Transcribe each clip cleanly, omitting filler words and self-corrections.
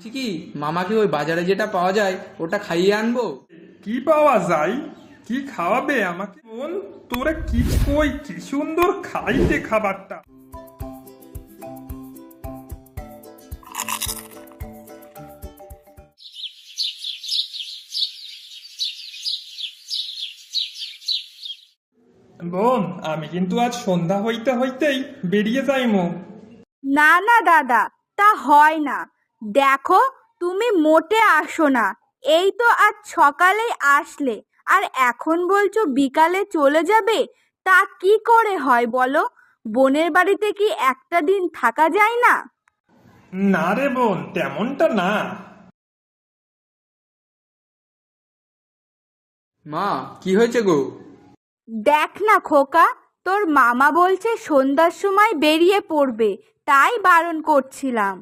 বলছি কি, মামাকে ওই বাজারে যেটা পাওয়া যায় ওটা খাইয়ে আনবো। কি পাওয়া যায়? কি খাওয়াবে আমাকে? বোন, তোরা কি কই, কি সুন্দর খাইতে খাবারটা। বোন, আমি কিন্তু আজ সন্ধ্যা হইতে হইতেই বেরিয়ে যাইমু। না না দাদা, তা হয় না। দেখো, তুমি মোটে আসো না। এই তো আজ সকালেই আসলে, আর এখন বলছো বিকালে চলে যাবে। তা কি করে হয় বলো? বোনের বাড়িতে কি একটা দিন থাকা যায় না? না রে বোন, তেমনটা না। মা, কি হয়েছে গো? দেখ না খোকা, তোর মামা বলছে সন্ধ্যার সময় বেরিয়ে পড়বে, তাই বারণ করছিলাম।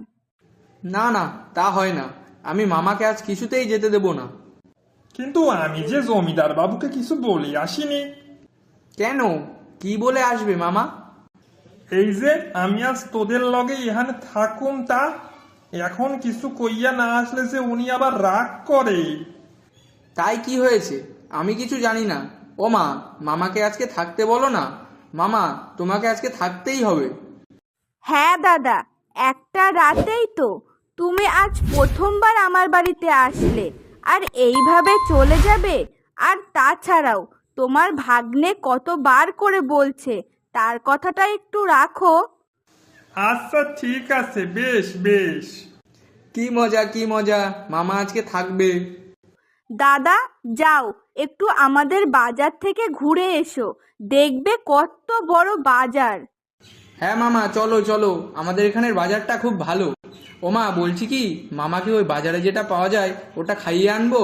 না না, তা হয় না। আমি মামাকে আজ কিছুতেই যেতে দেব না। কিন্তু আমি যে জমিদার বাবুকে কিছু বলে আসিনি। কেন? কি বলে আসবে মামা? এই যে আমি আজ তোদের লগে এখানে থাকুম, তা এখন কিছু কইয়া না আসলে যে উনি আবার রাগ করে। তাই কি হয়েছে? আমি কিছু জানি না। ও মা, মামাকে আজকে থাকতে বলো না। মামা, তোমাকে আজকে থাকতেই হবে। হ্যাঁ দাদা, একটা রাতেই তো। তুমি আজ প্রথমবার আমার বাড়িতে আসলে, আর এইভাবে চলে যাবে? আর তাছাড়াও তোমার ভাগ্নে কতবার করে বলছে, তার কথাটা একটু রাখো। আচ্ছা ঠিক আছে, বেশ বেশ। কি মজা কি মজা, মামা আজকে থাকবে। দাদা, যাও একটু আমাদের বাজার থেকে ঘুরে এসো, দেখবে কত বড় বাজার। হ্যাঁ মামা, চলো চলো, আমাদের এখানের বাজারটা খুব ভালো। ও মা, বলছি কি, মামাকে ওই বাজারে যেটা পাওয়া যায় ওটা খাইয়ে আনবো।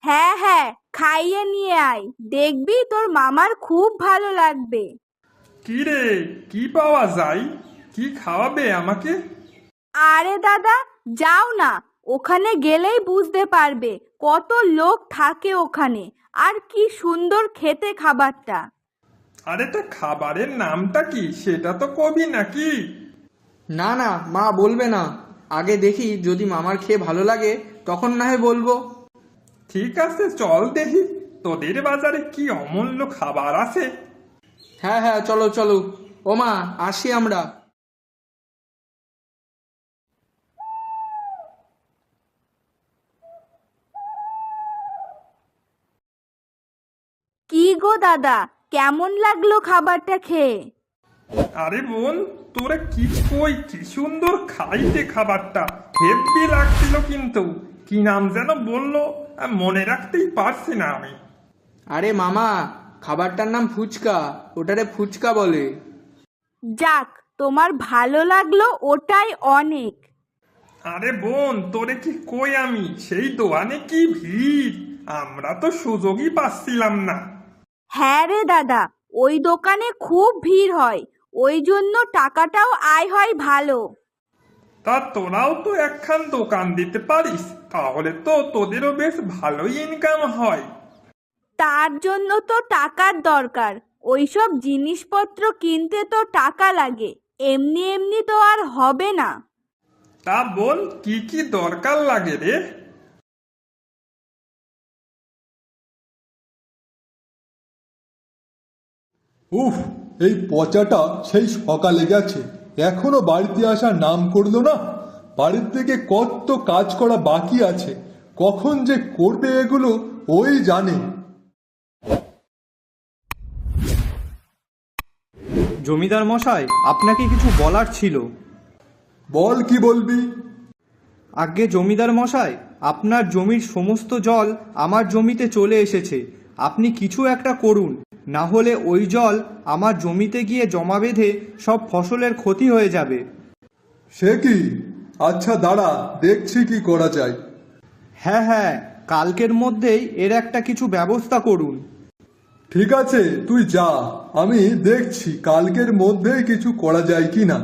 হ্যাঁ হ্যাঁ, খাইয়ে নিয়ে আয়, দেখবি তোর মামার খুব ভালো লাগবে। কি রে, কি পাওয়া যায়? কি খাওয়াবে আমাকে? আরে দাদা, যাও না, ওখানে গেলেই বুঝতে পারবে কত লোক থাকে ওখানে, আর কি সুন্দর খেতে খাবারটা। আরে তা খাবারের নামটা কি, সেটা তো কবি নাকি? না না মা, বলবে না। আগে দেখি, যদি মামার খেয়ে ভালো লাগে তখন না হয় বলবো। ঠিক আছে, চল দেখি তোদের বাজারে কি অমূল্য খাবার আছে। হ্যাঁ হ্যাঁ, চলো চলো। ও মা, আসি আমরা। কি গো দাদা, কেমন লাগলো খাবারটা খেয়ে? আরে বোন, তোরা কি কই, কি সুন্দর খাইতে খাবারটা। হেব্বি লাগছিল, কিন্তু কি নাম যেন বললো, মনে রাখতেই পারছি না আমি। আরে মামা, খাবারটার নাম ফুচকা। ওটারে ফুচকা বলে। যাক, তোমার ভালো লাগলো ওটাই অনেক। আরে বোন, তোরে কি কই আমি, সেই দোকানে কি ভিড়, আমরা তো সুযোগই পাচ্ছিলাম না। হ্যাঁ রে দাদা, ওই দোকানে খুব ভিড় হয়, ওই জন্য টাকাটাও আয় হয় ভালো। তা তোরাও তো একখান দোকান দিতে পারিস, তাহলে তো তোদেরও বেশ ভালোই ইনকাম হয়। তার জন্য তো টাকার দরকার। ওইসব জিনিসপত্র কিনতে তো টাকা লাগে, এমনি এমনি তো আর হবে না। তা বল, কি কি দরকার লাগে রে? উফ, এই পচাটা সেই সকালে গেছে, এখনো বাড়িতে আসার নাম করলো না। বাড়ির থেকে কত কাজ করা বাকি আছে, কখন যে করবে এগুলো ওই জানে। জমিদার মশাই, আপনাকে কিছু বলার ছিল। বল, কি বলবি? আগে জমিদার মশাই, আপনার জমির সমস্ত জল আমার জমিতে চলে এসেছে। আপনি কিছু একটা করুন, না হলে ওই জল আমার জমিতে গিয়ে জমা বেঁধে সব ফসলের ক্ষতি হয়ে যাবে। সে কি? আচ্ছা দাঁড়া, দেখছি কি করা যায়। হ্যাঁ হ্যাঁ, কালকের মধ্যেই এর একটা কিছু ব্যবস্থা করুন। ঠিক আছে, তুই যা, আমি দেখছি কালকের মধ্যেই কিছু করা যায় কি না।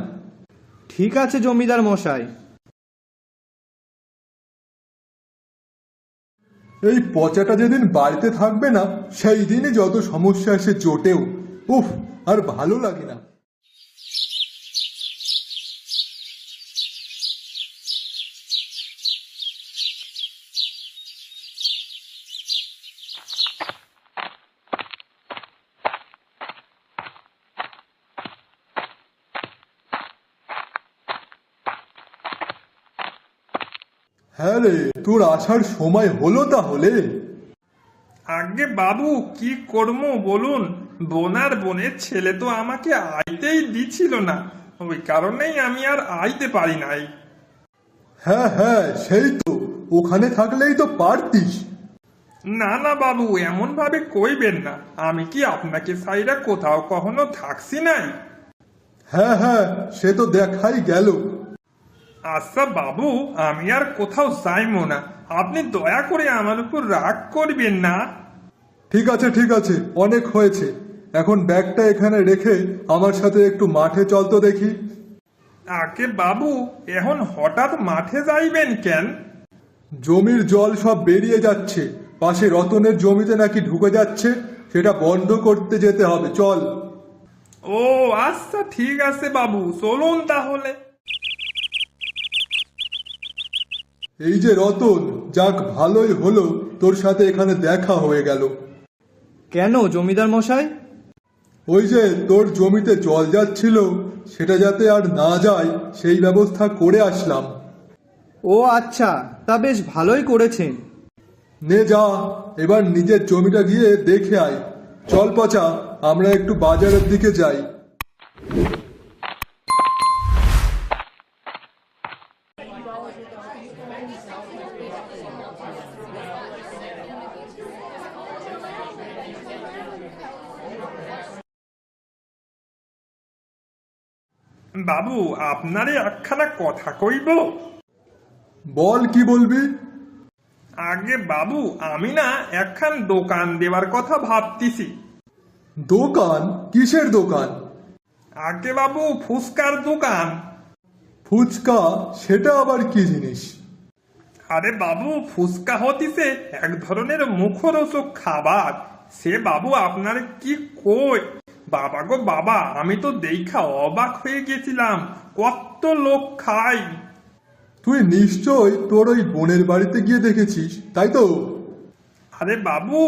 ঠিক আছে জমিদার মশাই। এই পচাটা যেদিন বাড়িতে থাকবে না, সেই দিনই যত সমস্যা এসে জোটেও। উফ, আর ভালো লাগে না। হ্যাঁ রে, তোর আসার সময় হলো তাহলে? আগে বাবু কি করবো বলুন, বোনার বোনের ছেলে তো আমাকে আইতেই দিছিল না, ওই কারণেই আমি আর আইতে পারি নাই। হ্যাঁ হ্যাঁ, সেই তো, ওখানে থাকলেই তো পারতিস। না না বাবু, এমন ভাবে কইবেন না, আমি কি আপনাকে সাইরা কোথাও কখনো থাকছি নাই? হ্যাঁ হ্যাঁ, সে তো দেখাই গেল। আচ্ছা বাবু, আমি আর কোথাও যাইমো না, আপনি দয়া করে আমার উপর রাগ করবেন না। ঠিক আছে ঠিক আছে, অনেক হয়েছে। এখন ব্যাগটা এখানে রেখে আমার সাথে একটু মাঠে চল তো দেখি। আগে বাবু, এখন হঠাৎ মাঠে যাইবেন কেন? জমির জল সব বেরিয়ে যাচ্ছে, পাশে রতনের জমিতে নাকি ঢুকে যাচ্ছে, সেটা বন্ধ করতে যেতে হবে, চল। ও আচ্ছা ঠিক আছে বাবু, চলুন তাহলে। এই যে রতন, যাক ভালোই হলো তোর সাথে এখানে দেখা হয়ে গেল। কেন জমিদার মশাই? ওই যে তোর জমিতে জল যাচ্ছিল, সেটা যাতে আর না যায় সেই ব্যবস্থা করে আসলাম। ও আচ্ছা, তা বেশ ভালোই করেছেন। নে যা, এবার নিজের জমিটা গিয়ে দেখে আয়। চল পচা, আমরা একটু বাজারের দিকে যাই। বাবু, আপনারে একখানা কথা কইব। বল, কি বলবি? আগে বাবু, আমি না একখান দোকান দেওয়ার কথা ভাবতেছি। দোকান? কিসের দোকান? আগে বাবু, ফুচকার দোকান। ফুচকা? সেটা আবার কি জিনিস? আরে বাবু, ফুচকা হতিছে এক ধরনের মুখরোচক খাবার। সে বাবু আপনার কি কই, বাবা গো বাবা, আমি তো দেখা অবাক হয়ে গেছিলাম, কত লোক খায়। তুই নিশ্চয় তোর ওই বোনের বাড়িতে গিয়ে দেখেছিস, তাই তো? আরে বাবু,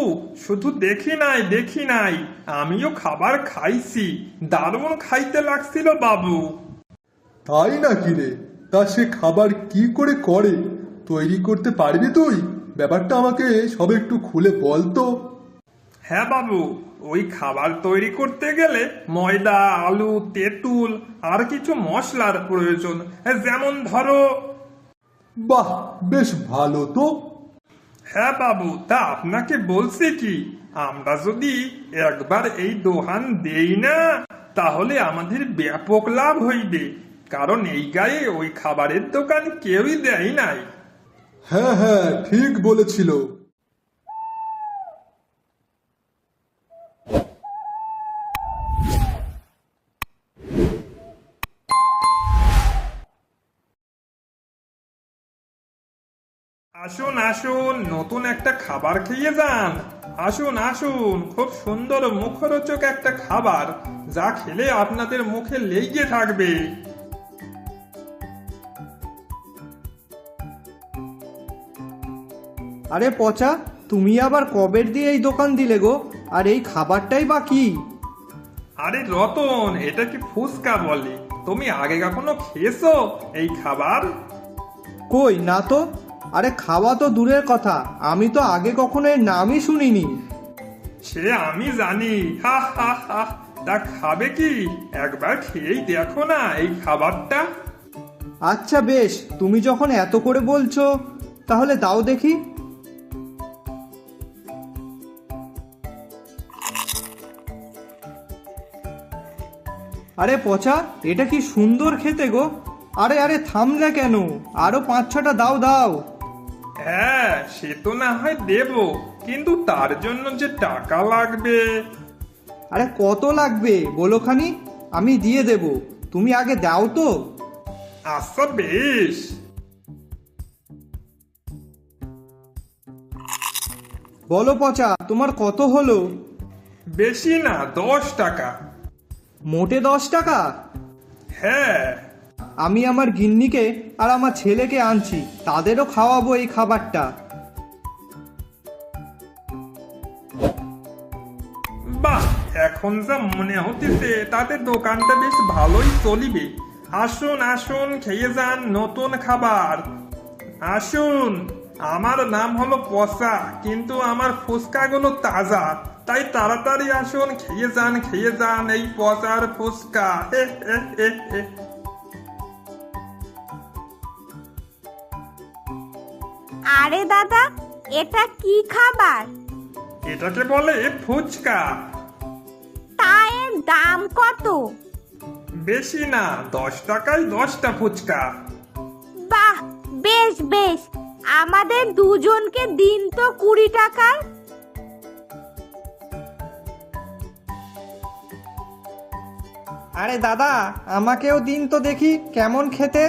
শুধু দেখি নাই, আমিও খাবার খাইছি, দারুণ খাইতে লাগছিল বাবু। তাই নাকি রে? তা সে খাবার কি করে করে, তৈরি করতে পারবি তুই? ব্যাপারটা আমাকে সব একটু খুলে বল তো। হ্যাঁ বাবু, ওই খাবার তৈরি করতে গেলে ময়দা, আলু, তেঁতুল আর কিছু মশলার প্রয়োজন, যেমন ধরো। বাহ, বেশ ভালো তো। হ্যাঁ বাবু, তা আপনাকে বলছি কি, আমরা যদি একবার এই দোকান দেই না, তাহলে আমাদের ব্যাপক লাভ হইবে, কারণ এই গায়ে ওই খাবারের দোকান কেউই দেয় নাই। হ্যাঁ হ্যাঁ, ঠিক বলেছিল। আসুন আসুন, নতুন একটা খাবার খেয়ে যান। আসুন আসুন, খুব সুন্দর মুখরোচক একটা খাবার, যা খেলে আপনাদের মুখে লেগে থাকবে। আরে পচা, তুমি আবার কবের দিয়ে এই দোকান দিলে গো? আর এই খাবারটাই বা কি? আরে রতন, এটা কি ফুচকা বলে? তুমি আগে কখনো খেয়েছো এই খাবার? কই না তো। আরে খাওয়া তো দূরের কথা, আমি তো আগে কখনো এর নামই শুনিনি। সে আমি জানি, হা হা হা। তা খাবে কি? একবার খেয়েই দেখো না এই খাবারটা। আচ্ছা বেশ, তুমি যখন এত করে বলছো, তাহলে দাও দেখি। আরে পচা, এটা কি সুন্দর খেতে গো। আরে আরে থামলে কেন? আরো 5-6টা দাও দাও। হ্যাঁ, সে তো না হয় দেব, কিন্তু তার জন্য যে টাকা লাগবে। আরে কত লাগবে বলো খানি, আমি দিয়ে দেব, তুমি আগে দাও তো। আচ্ছা বেশ। বলো পচা, তোমার কত হলো? বেশি না, 10 টাকা। মোটে 10 টাকা? হ্যাঁ। আমি আমার গিন্নিকে আর আমার ছেলেকে আনছি, তাদেরও খাওয়াবো এই খাবারটা। বাহ, এখন যা মনে হতেছে তাতে দোকানটা বেশ ভালোই চলিবে। আসুন আসুন, খেয়ে যান নতুন খাবার। আসুন, আমার নাম হলো পসা, কিন্তু আমার ফুচকাগুলো তাজা। তাই তাড়াতাড়ি আসুন, খেয়ে যান এই পচার ফুচকা। হে হে হে হে। আরে দাদা, এটা কি খাবার? এটাকে বলে ফুচকা। তা এর দাম কত? বেশি না, 10 টাকায় 10টা ফুচকা। বাহ, বেশ বেশ, আমাদের দুজনকে দিন তো 20 টাকার। আরে দাদা, আমাকেও দিন তো দেখি কেমন খেতে।